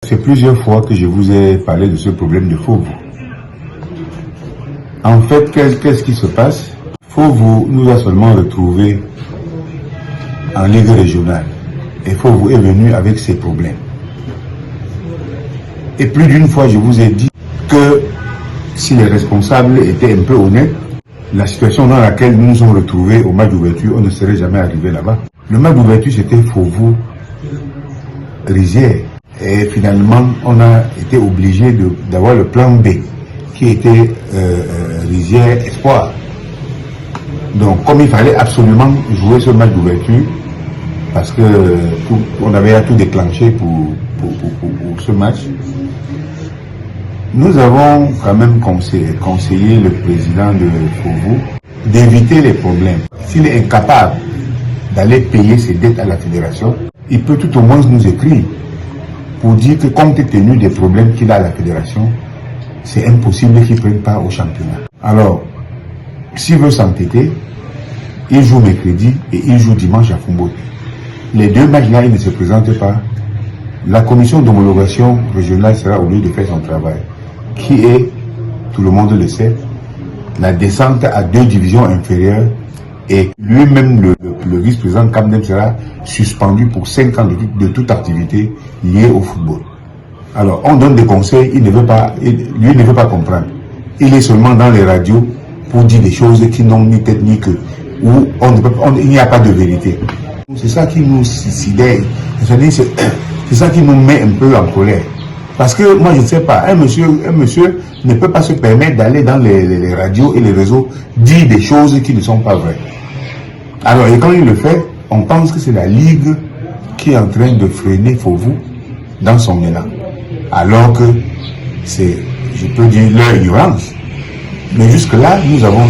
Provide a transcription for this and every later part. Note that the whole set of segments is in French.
C'est plusieurs fois que je vous ai parlé de ce problème de Fauveau. En fait, qu'est-ce qui se passe? Fauveau nous a seulement retrouvés en Ligue régionale. Et Fauveau est venu avec ses problèmes. Et plus d'une fois, je vous ai dit que si les responsables étaient un peu honnêtes, la situation dans laquelle nous nous sommes retrouvés au match d'ouverture, on ne serait jamais arrivé là-bas. Le match d'ouverture, c'était Fauveau-Rizière. Et finalement, on a été obligé d'avoir le plan B, qui était Rizière Espoir. Donc, comme il fallait absolument jouer ce match d'ouverture, parce que on avait à tout déclenché pour ce match, nous avons quand même conseillé le président de Fauveau d'éviter les problèmes. S'il est incapable d'aller payer ses dettes à la fédération, il peut tout au moins nous écrire pour dire que compte tenu des problèmes qu'il a à la fédération, c'est impossible qu'il ne prenne part au championnat. Alors, s'il veut s'entêter, il joue mercredi et il joue dimanche à Fumbote. Les deux matchs-là, il ne se présente pas. La commission d'homologation régionale sera au lieu de faire son travail, qui est, tout le monde le sait, la descente à 2 divisions inférieures, et lui-même, le vice-président Kamdem, sera suspendu pour 5 ans de toute activité liée au football. Alors, on donne des conseils, lui ne veut pas comprendre. Il est seulement dans les radios pour dire des choses qui n'ont ni tête ni queue, où il n'y a pas de vérité. C'est ça qui nous sidère, c'est ça qui nous met un peu en colère. Parce que moi je ne sais pas, un monsieur ne peut pas se permettre d'aller dans les radios et les réseaux dire des choses qui ne sont pas vraies. Alors, et quand il le fait, on pense que c'est la Ligue qui est en train de freiner Fauveau dans son élan. Alors que c'est, je peux dire, leur ignorance. Mais jusque-là, nous avons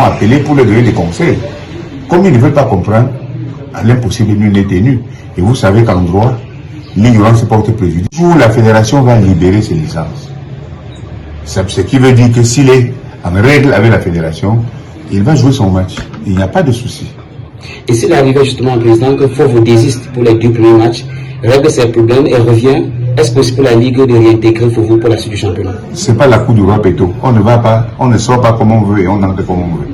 appelé pour leur donner des conseils. Comme ils ne veulent pas comprendre, à l'impossible, nul n'est tenu. Et vous savez qu'en droit, l'ignorance porte préjudice. Où la fédération va libérer ses licences. Ce qui veut dire que s'il est en règle avec la fédération, il va jouer son match. Il n'y a pas de souci. Et s'il arrivait justement, président, que Fauveau désiste pour les 2 premiers matchs, règle ses problèmes et revient, est-ce possible pour la Ligue de réintégrer Fauveau pour la suite du championnat? Ce n'est pas la Coupe du Roi Péto. On ne sort pas comme on veut et on entre comme on veut.